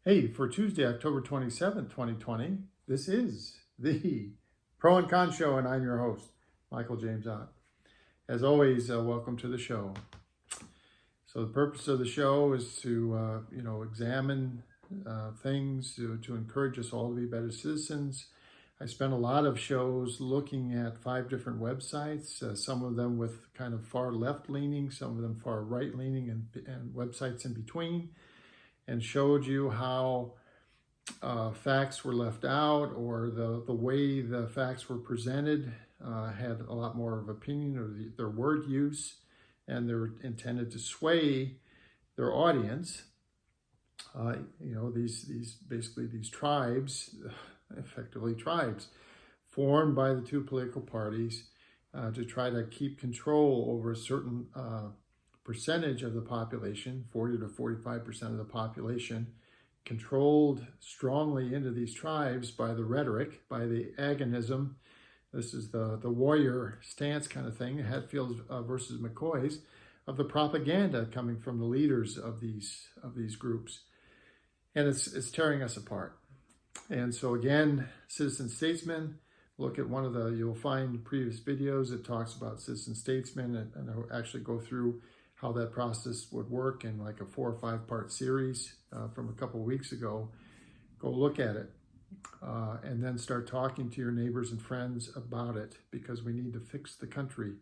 Hey, for Tuesday, October 27th, 2020, this is the Pro and Con Show, and I'm your host, Michael James Ott. As always, welcome to the show. So the purpose of the show is to, examine things to encourage us all to be better citizens. I spent a lot of shows looking at 5 different websites, some of them with kind of far left-leaning, some of them far right-leaning, and websites in between, and showed you how facts were left out, or the way the facts were presented had a lot more of opinion, or their word use, and they're intended to sway their audience. These tribes, effectively tribes, formed by the 2 political parties to try to keep control over a certain percentage of the population, 40 to 45% of the population, controlled strongly into these tribes by the rhetoric, by the agonism. This is the warrior stance kind of thing, Hatfield versus McCoy's, of the propaganda coming from the leaders of these groups. And it's tearing us apart. And so again, citizen statesmen, look at you'll find previous videos that talks about citizen statesmen, and I'll actually go through how that process would work in like a 4 or 5 part series from a couple of weeks ago. Go look at it and then start talking to your neighbors and friends about it, because we need to fix the country.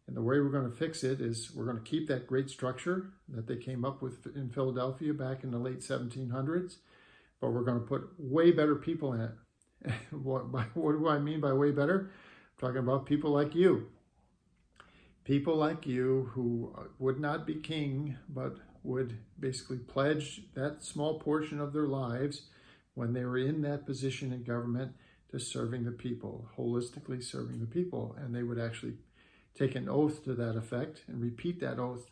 And the way we're going to fix it is we're going to keep that great structure that they came up with in Philadelphia back in the late 1700s, but we're going to put way better people in it. What do I mean by way better? I'm talking about people like you. People like you who would not be king, but would basically pledge that small portion of their lives when they were in that position in government to serving the people, holistically serving the people. And they would actually take an oath to that effect and repeat that oath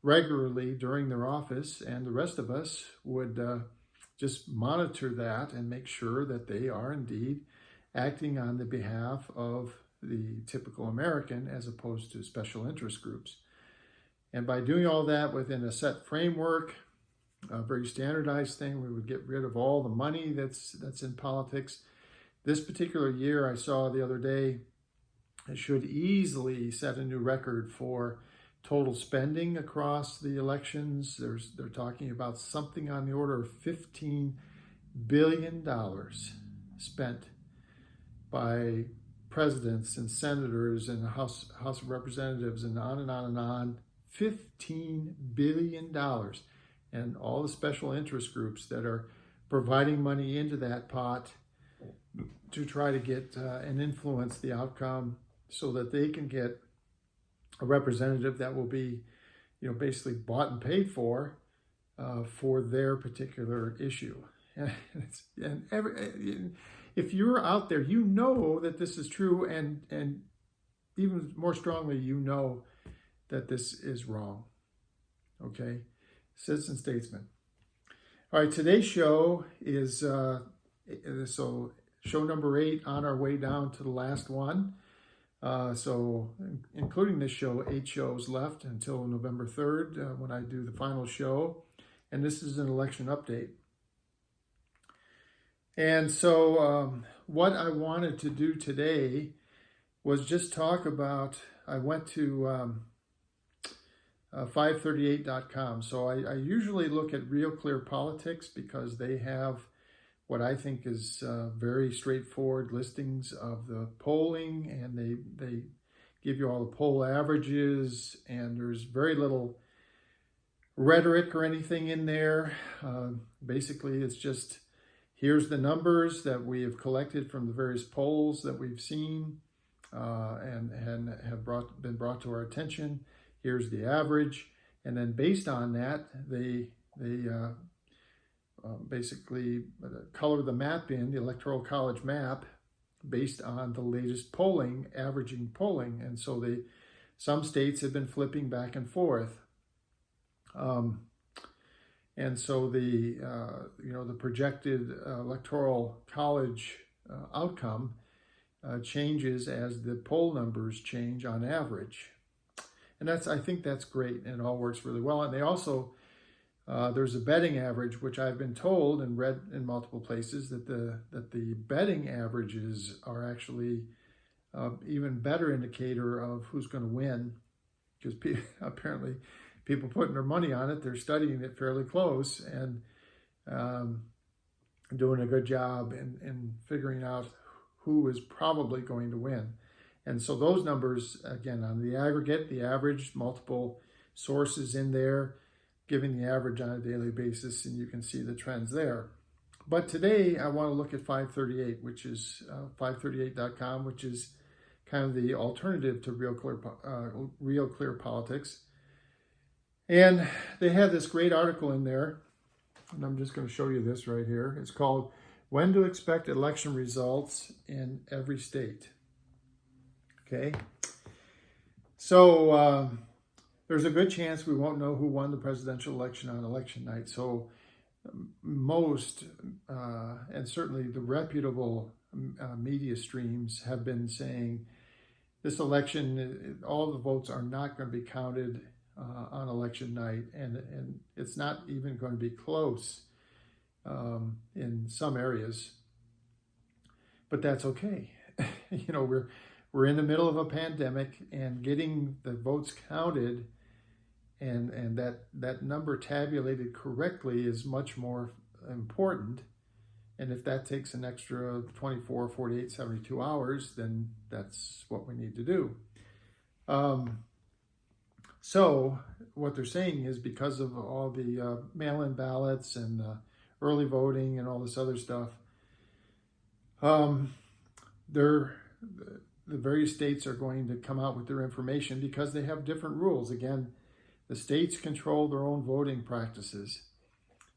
regularly during their office. And the rest of us would just monitor that and make sure that they are indeed acting on the behalf of the typical American, as opposed to special interest groups. And by doing all that within a set framework, a very standardized thing, we would get rid of all the money that's in politics. This particular year, I saw the other day, it should easily set a new record for total spending across the elections. They're talking about something on the order of $15 billion spent by presidents and senators and the House of Representatives, and on and on and on. $15 billion. And all the special interest groups that are providing money into that pot to try to get and influence the outcome, so that they can get a representative that will be, basically bought and paid for their particular issue. If you're out there, you know that this is true, and even more strongly, you know that this is wrong. Okay? Citizen statesman. All right, today's show is show number 8, on our way down to the last one. So including this show, 8 shows left until November 3rd when I do the final show. And this is an election update. And so what I wanted to do today was just talk about, I went to 538.com. So I usually look at Real Clear Politics, because they have what I think is very straightforward listings of the polling, and they give you all the poll averages, and there's very little rhetoric or anything in there. Basically, it's just, here's the numbers that we have collected from the various polls that we've seen and have been brought to our attention. Here's the average. And then based on that, they basically color the map in, the Electoral College map, based on the latest polling, averaging polling. And so some states have been flipping back and forth. And so the projected Electoral College outcome changes as the poll numbers change on average. And I think that's great, and it all works really well. And they also There's a betting average, which I've been told and read in multiple places that the betting averages are actually even better indicator of who's going to win, because apparently people putting their money on it, they're studying it fairly close and doing a good job in figuring out who is probably going to win. And so those numbers, again, on the aggregate, the average, multiple sources in there, giving the average on a daily basis, and you can see the trends there. But today I want to look at 538, which is 538.com, which is kind of the alternative to Real Clear Politics. And they have this great article in there, and I'm just going to show you this right here. It's called When to Expect Election Results in Every State. Okay, so there's a good chance we won't know who won the presidential election on election night. So most, and certainly the reputable media streams have been saying this election, all the votes are not going to be counted on election night, and it's not even going to be close in some areas. But that's okay. You know, we're in the middle of a pandemic, and getting the votes counted and that number tabulated correctly is much more important. And if that takes an extra 24, 48, 72 hours, then that's what we need to do. So what they're saying is, because of all the mail-in ballots and early voting and all this other stuff, the various states are going to come out with their information because they have different rules. Again, the states control their own voting practices,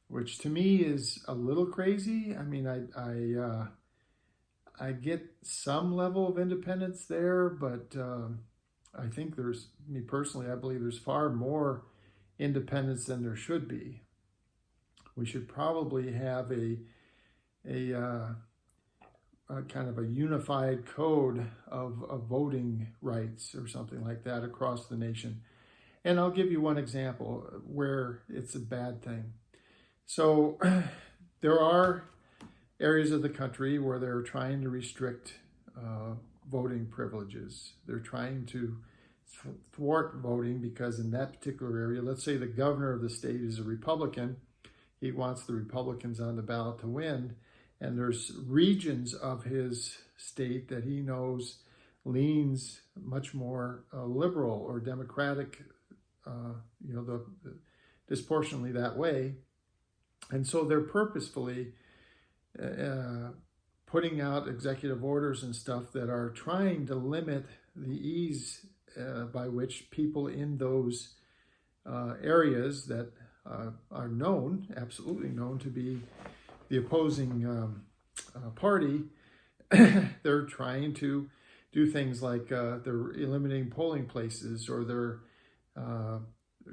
which to me is a little crazy. I mean, I get some level of independence there, but I think me personally, I believe there's far more independence than there should be. We should probably have a kind of a unified code of voting rights or something like that across the nation. And I'll give you one example where it's a bad thing. So there are areas of the country where they're trying to restrict voting privileges. They're trying to thwart voting because in that particular area, let's say the governor of the state is a Republican, he wants the Republicans on the ballot to win. And there's regions of his state that he knows leans much more liberal or democratic, disproportionately that way. And so they're purposefully putting out executive orders and stuff that are trying to limit the ease by which people in those areas that are known, absolutely known to be the opposing party, they're trying to do things like they're eliminating polling places, or they're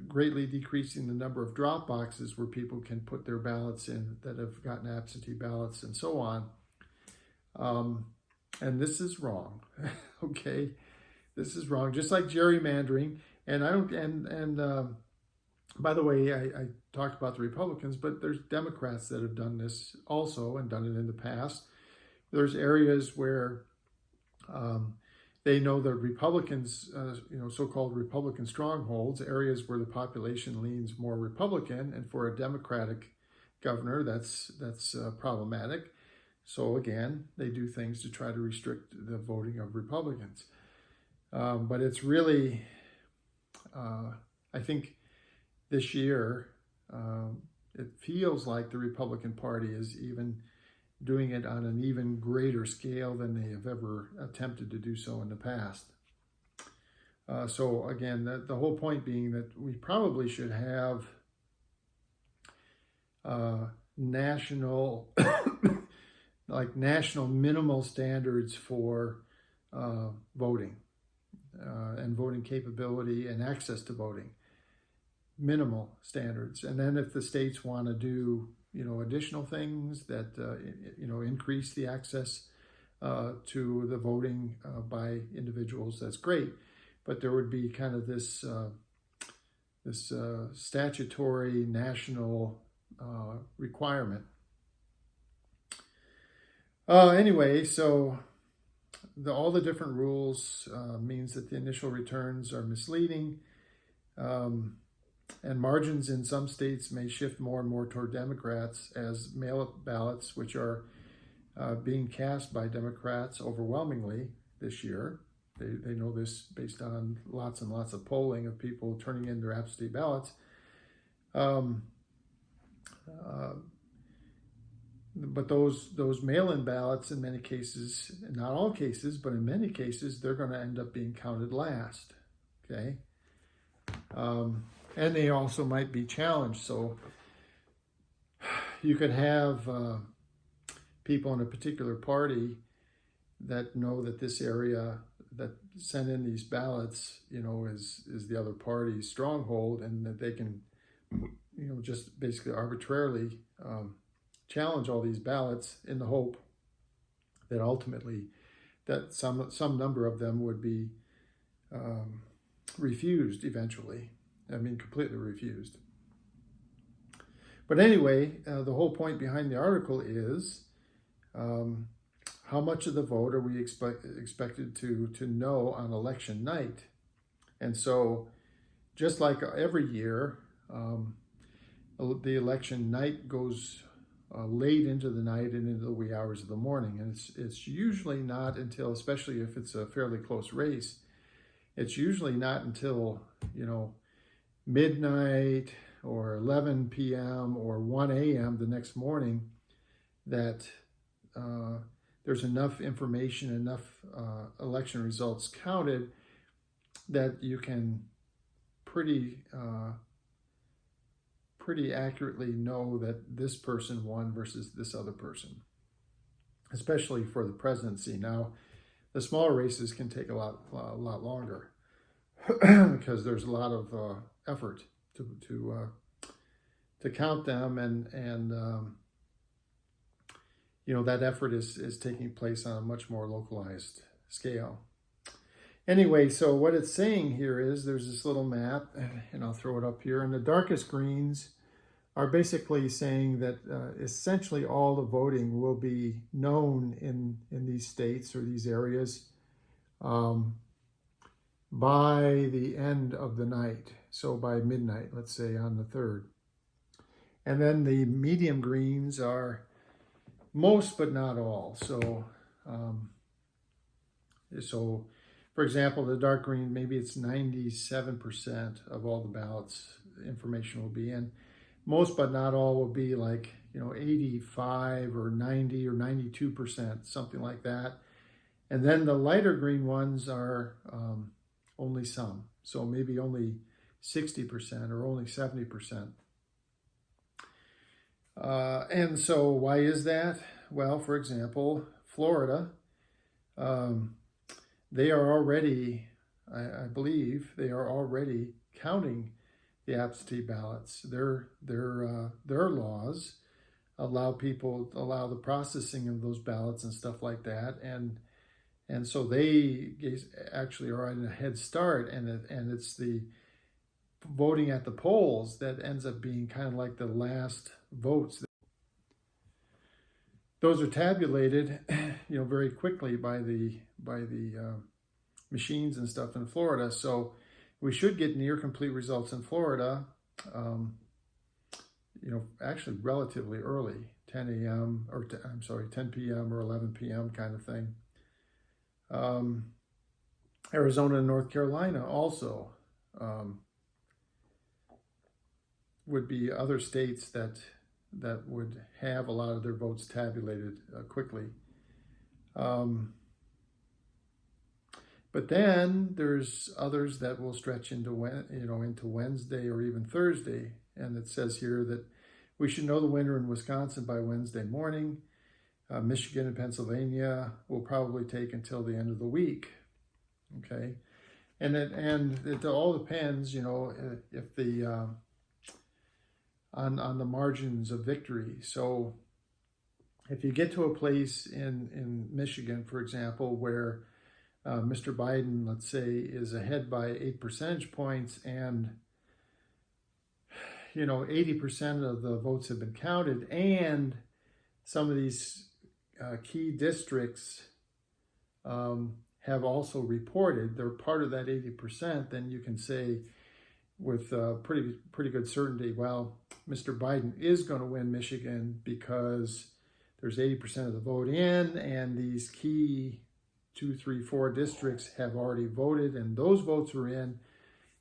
greatly decreasing the number of drop boxes where people can put their ballots in that have gotten absentee ballots and so on. And this is wrong. Okay, this is wrong. Just like gerrymandering. And I don't. And by the way, I talked about the Republicans, but there's Democrats that have done this also and done it in the past. There's areas where they know that Republicans, so-called Republican strongholds, areas where the population leans more Republican, and for a Democratic governor, that's problematic. So again, they do things to try to restrict the voting of Republicans. But it's really, I think this year, it feels like the Republican Party is even doing it on an even greater scale than they have ever attempted to do so in the past. So again, the whole point being that we probably should have national minimal standards for voting and voting capability and access to voting. Minimal standards. And then if the states want to do, additional things that, increase the access to the voting by individuals, that's great. But there would be kind of this statutory national requirement. Anyway, so all the different rules means that the initial returns are misleading, and margins in some states may shift more and more toward Democrats as mail ballots, which are being cast by Democrats overwhelmingly this year. They know this based on lots and lots of polling of people turning in their absentee ballots. But those mail-in ballots, in many cases, not all cases, but in many cases, they're going to end up being counted last. Okay, and they also might be challenged. So you could have people in a particular party that know that this area that sent in these ballots, is the other party's stronghold, and that they can, just basically arbitrarily challenge all these ballots in the hope that ultimately that some number of them would be refused eventually. I mean, completely refused. But anyway, the whole point behind the article is how much of the vote are we expected to know on election night? And so, just like every year, the election night goes late into the night and into the wee hours of the morning. And it's usually not until, especially if it's a fairly close race, it's usually not until, midnight or 11 p.m. or 1 a.m. the next morning that there's enough information, enough election results counted that you can pretty accurately know that this person won versus this other person, especially for the presidency. Now, the smaller races can take a lot longer because there's a lot of effort to count them, and that effort is taking place on a much more localized scale. Anyway, so what it's saying here is there's this little map, and I'll throw it up here, and the darkest greens are basically saying that essentially all the voting will be known in these states or these areas by the end of the night. So by midnight, let's say on the 3rd. And then the medium greens are most but not all. So, for example, the dark green, maybe it's 97% of all the ballots information will be in. Most but not all will be like, 85 or 90 or 92%, something like that. And then the lighter green ones are only some. So maybe only 60% or only 70%. And so why is that? Well, for example, Florida, they are already, I believe, they are already counting the absentee ballots. Their laws allow the processing of those ballots and stuff like that, and so they actually are in a head start, and it's the voting at the polls that ends up being kind of like the last votes. Those are tabulated, very quickly by the machines and stuff in Florida. So we should get near complete results in Florida, actually relatively early, 10 a.m. 10 p.m. or 11 p.m. kind of thing. Arizona and North Carolina also would be other states that would have a lot of their votes tabulated quickly. But then there's others that will stretch into Wednesday or even Thursday. And it says here that we should know the winner in Wisconsin by Wednesday morning. Michigan and Pennsylvania will probably take until the end of the week. Okay, and it all depends, if the on the margins of victory. So if you get to a place in Michigan, for example, where Mr. Biden, let's say, is ahead by 8 percentage points, and 80% of the votes have been counted, and some of these key districts have also reported they're part of that 80%, then you can say with pretty good certainty, well, Mr. Biden is going to win Michigan because there's 80% of the vote in, and these key 2, 3, 4 districts have already voted, and those votes are in.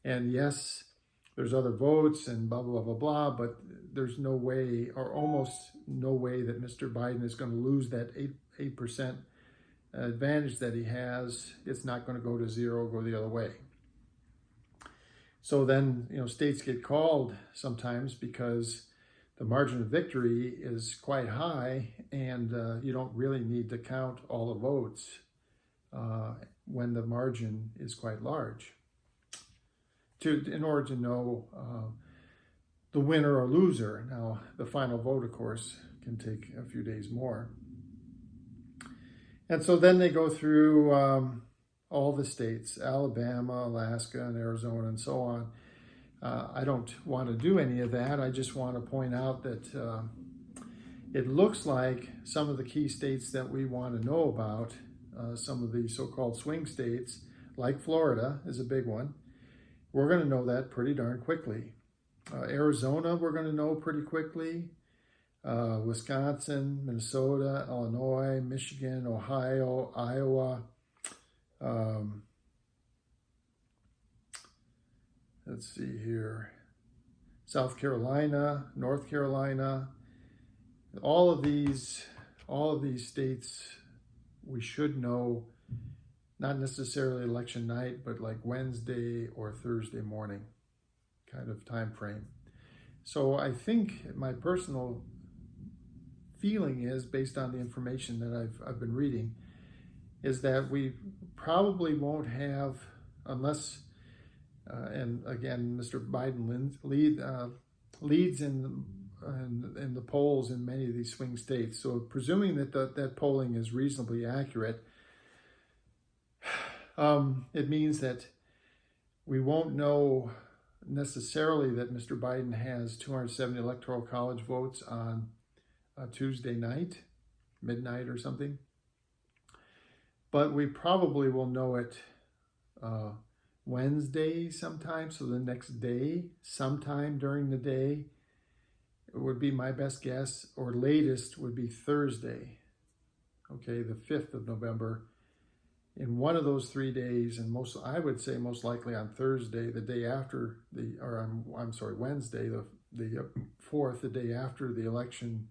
And yes, there's other votes and blah, blah, blah, blah, but there's no way, or almost no way, that Mr. Biden is going to lose that 8% advantage that he has. It's not going to go to zero, go the other way. So then, states get called sometimes because the margin of victory is quite high, and you don't really need to count all the votes when the margin is quite large in order to know the winner or loser. Now, the final vote, of course, can take a few days more. And so then they go through all the states, Alabama, Alaska, and Arizona, and so on. I don't want to do any of that. I just want to point out that it looks like some of the key states that we want to know about, some of the so-called swing states, like Florida is a big one, we're going to know that pretty darn quickly. Arizona, we're going to know pretty quickly. Wisconsin, Minnesota, Illinois, Michigan, Ohio, Iowa. Let's see here. South Carolina, North Carolina. All of these states we should know, not necessarily election night, but like Wednesday or Thursday morning kind of time frame. So I think my personal feeling is, based on the information that I've been reading, is that we probably won't have, unless, and again, Mr. Biden leads in the polls in many of these swing states. So presuming that that polling is reasonably accurate, it means that we won't know necessarily that Mr. Biden has 270 electoral college votes on Tuesday night, midnight or something. But we probably will know it Wednesday sometime, so the next day, sometime during the day, it would be my best guess, or latest would be Thursday, okay, the 5th of November. In one of those 3 days, and I would say most likely on Thursday, the day after Wednesday, the 4th, the day after the election,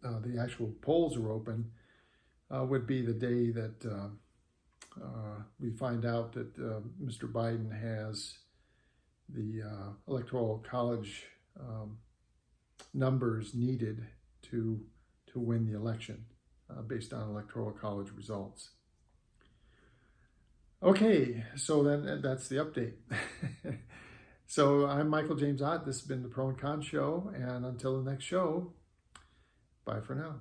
the actual polls are open, would be the day that we find out that Mr. Biden has the electoral college numbers needed to win the election based on electoral college results. Okay, so then that's the update. So I'm Michael James Ott. This has been the Pro and Con Show, and until the next show, bye for now.